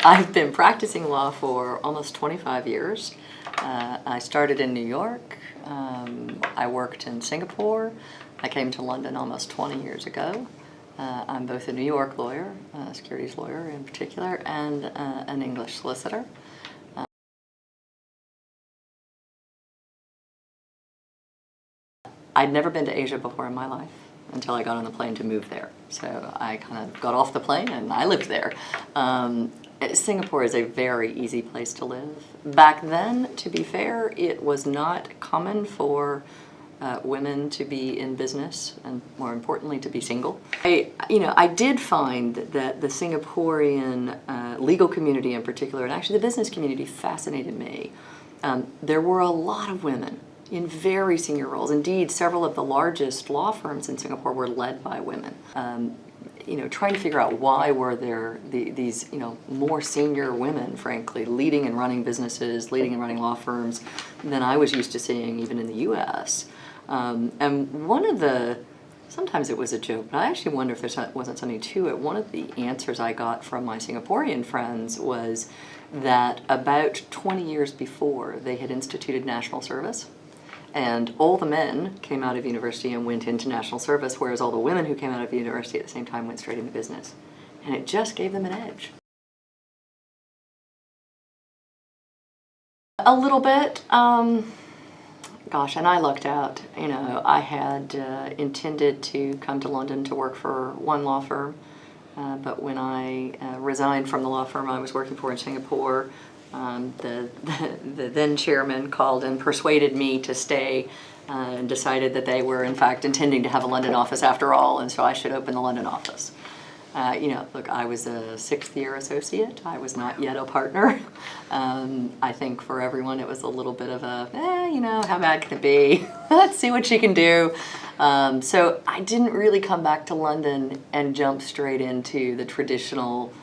I've been practicing law for almost 25 years. I started in New York. I worked in Singapore. I came to London almost 20 years ago. I'm both a New York lawyer, a securities lawyer in particular, and an English solicitor. I'd never been to Asia before in my life until I got on the plane to move there. So I kind of got off the plane and I lived there. Singapore is a very easy place to live. Back then, to be fair, it was not common for women to be in business and, more importantly, to be single. I did find that the Singaporean legal community in particular, and actually the business community, fascinated me. There were a lot of women in very senior roles. Indeed, several of the largest law firms in Singapore were led by women. Trying to figure out why were there these more senior women, frankly, leading and running businesses, leading and running law firms than I was used to seeing even in the U.S. And one of the, sometimes it was a joke, but I actually wonder if there wasn't something to it. One of the answers I got from my Singaporean friends was that about 20 years before, they had instituted national service. And all the men came out of university and went into national service, whereas all the women who came out of university at the same time went straight into business. And it just gave them an edge. A little bit. Gosh, and I lucked out. I had intended to come to London to work for one law firm, but when I resigned from the law firm I was working for in Singapore, the then chairman called and persuaded me to stay and decided that they were in fact intending to have a London office after all, and so I should open the London office. Look, I was a 6th year associate. I was not yet a partner. I think for everyone it was a little bit of a, how bad can it be? Let's see what she can do. So I didn't really come back to London and jump straight into the traditional,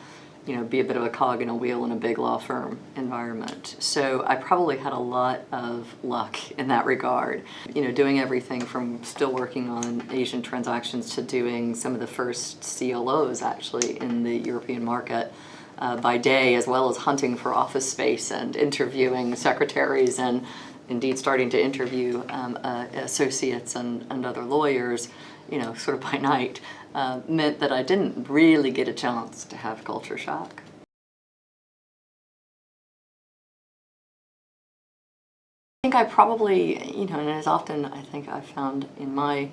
be a bit of a cog in a wheel in a big law firm environment. So I probably had a lot of luck in that regard. Doing everything from still working on Asian transactions to doing some of the first CLOs actually in the European market by day, as well as hunting for office space and interviewing secretaries and indeed starting to interview associates and other lawyers, sort of by night. Meant that I didn't really get a chance to have culture shock. I think I probably, and as often I think I've found in my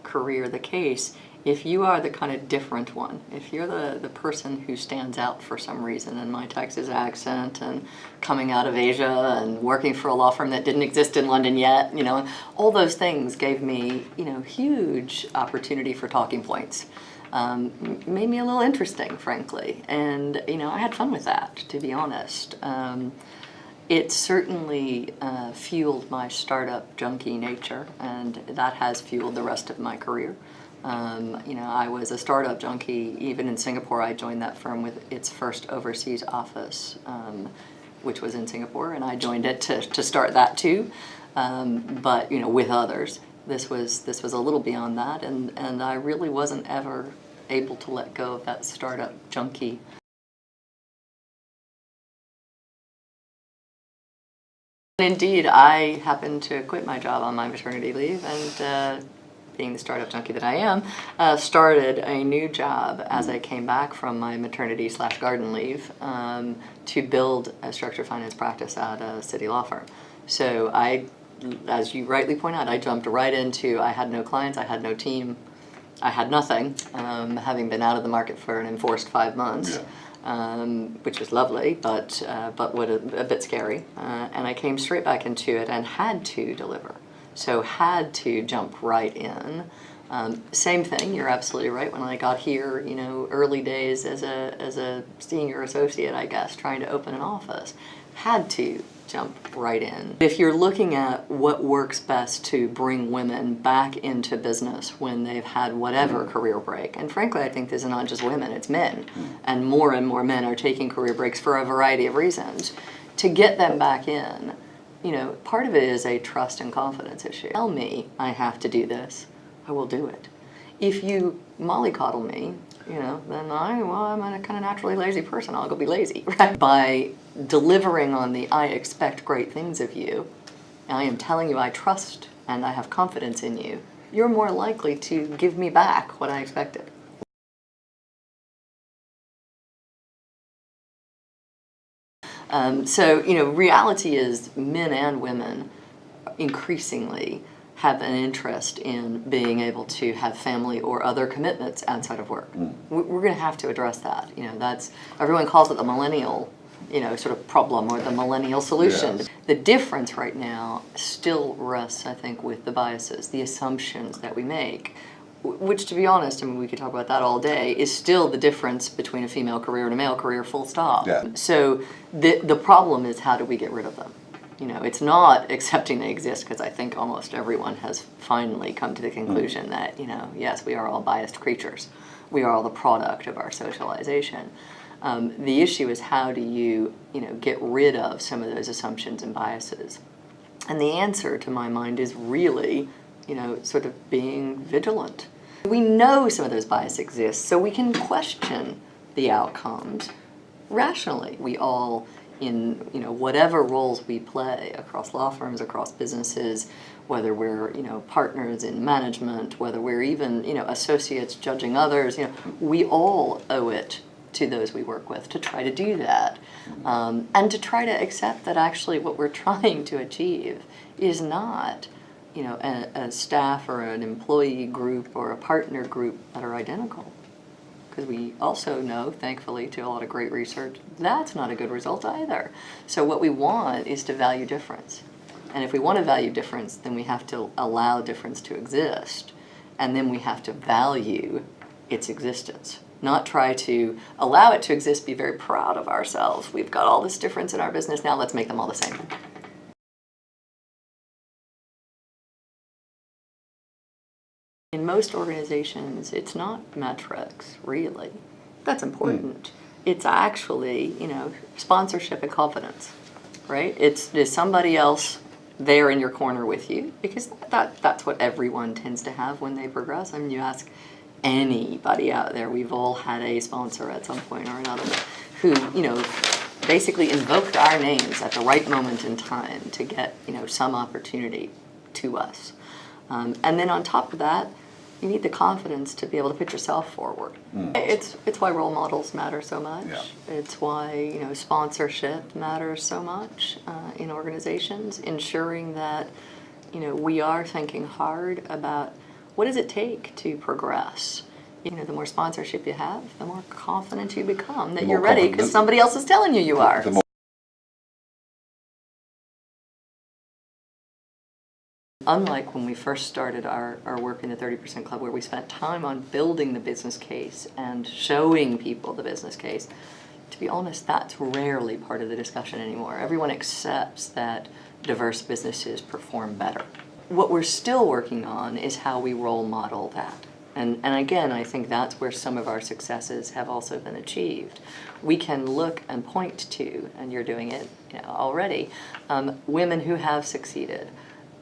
career the case, if you are the kind of different one, if you're the person who stands out for some reason, and my Texas accent and coming out of Asia and working for a law firm that didn't exist in London yet, all those things gave me, huge opportunity for talking points. Made me a little interesting, frankly, and, I had fun with that, to be honest. It certainly fueled my startup junkie nature, and that has fueled the rest of my career. I was a startup junkie. Even in Singapore, I joined that firm with its first overseas office, which was in Singapore, and I joined it to start that too, but with others. This was a little beyond that, and I really wasn't ever able to let go of that startup junkie. Indeed, I happened to quit my job on my maternity leave and being the startup junkie that I am, started a new job as I came back from my maternity/garden leave to build a structured finance practice at a city law firm. So as you rightly point out, I jumped right into, I had no clients, I had no team, I had nothing, having been out of the market for an enforced 5 months. Yeah. Which was lovely, but a bit scary. And I came straight back into it and had to deliver. So had to jump right in. Same thing, you're absolutely right. When I got here, early days as a senior associate, I guess, trying to open an office, had to jump right in. If you're looking at what works best to bring women back into business when they've had whatever career break, and frankly I think this is not just women, it's men, and more men are taking career breaks for a variety of reasons, to get them back in, part of it is a trust and confidence issue. Tell me I have to do this, I will do it. If you mollycoddle me, then I'm a kind of naturally lazy person. I'll go be lazy, right? By delivering on the I expect great things of you, I am telling you I trust and I have confidence in you, you're more likely to give me back what I expected. So, reality is men and women increasingly have an interest in being able to have family or other commitments outside of work. We're going to have to address that. Everyone calls it the millennial, sort of problem or the millennial solution. Yes. The difference right now still rests, I think, with the biases, the assumptions that we make, which, to be honest, we could talk about that all day, is still the difference between a female career and a male career, full stop. Yeah. So the problem is, how do we get rid of them? It's not accepting they exist, because I think almost everyone has finally come to the conclusion that, yes, we are all biased creatures. We are all the product of our socialization. The issue is, how do you, get rid of some of those assumptions and biases? And the answer, to my mind, is really, sort of being vigilant. We know some of those biases exist, so we can question the outcomes rationally. We all, in whatever roles we play across law firms, across businesses, whether we're partners in management, whether we're even associates judging others, we all owe it to those we work with to try to do that, and to try to accept that actually what we're trying to achieve is not a staff or an employee group or a partner group that are identical. Because we also know, thankfully, to a lot of great research, that's not a good result either. So what we want is to value difference. And if we want to value difference, then we have to allow difference to exist. And then we have to value its existence. Not try to allow it to exist, be very proud of ourselves. We've got all this difference in our business, now let's make them all the same. In most organizations, it's not metrics, really. That's important. It's actually, sponsorship and confidence, right? Is somebody else there in your corner with you? Because that's what everyone tends to have when they progress. You ask anybody out there, we've all had a sponsor at some point or another who, basically invoked our names at the right moment in time to get, some opportunity to us. And then on top of that, you need the confidence to be able to put yourself forward. It's why role models matter so much. Yeah. It's why sponsorship matters so much in organizations, ensuring that we are thinking hard about what does it take to progress. The more sponsorship you have, the more confident you become that you're ready because somebody else is telling you are. Unlike when we first started our work in the 30% Club, where we spent time on building the business case and showing people the business case, to be honest, that's rarely part of the discussion anymore. Everyone accepts that diverse businesses perform better. What we're still working on is how we role model that. And again, I think that's where some of our successes have also been achieved. We can look and point to, and you're doing it already, women who have succeeded.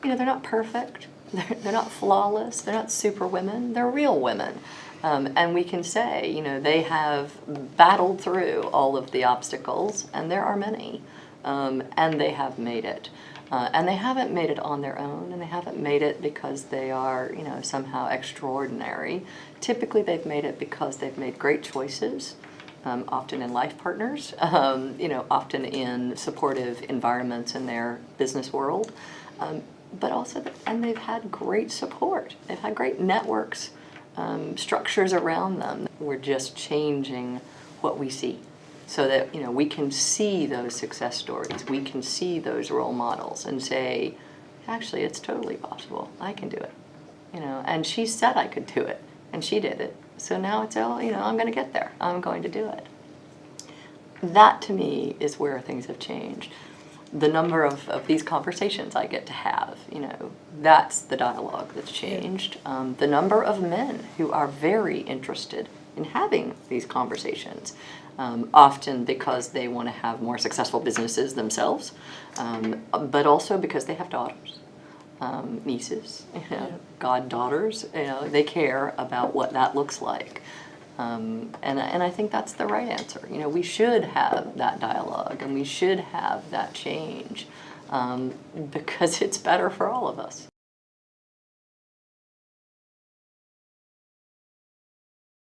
They're not perfect, they're not flawless, they're not super women, they're real women. And we can say, they have battled through all of the obstacles, and there are many, and they have made it. And they haven't made it on their own, and they haven't made it because they are, somehow extraordinary. Typically, they've made it because they've made great choices, often in life partners, often in supportive environments in their business world. But also, and they've had great support. They've had great networks, structures around them. We're just changing what we see so that, we can see those success stories. We can see those role models and say, actually, it's totally possible. I can do it. And she said I could do it, and she did it. So now it's all, I'm going to get there. I'm going to do it. That, to me, is where things have changed. The number of these conversations I get to have, that's the dialogue that's changed. The number of men who are very interested in having these conversations, often because they want to have more successful businesses themselves, but also because they have daughters, nieces, goddaughters. They care about what that looks like. And I think that's the right answer. You know, we should have that dialogue and we should have that change because it's better for all of us.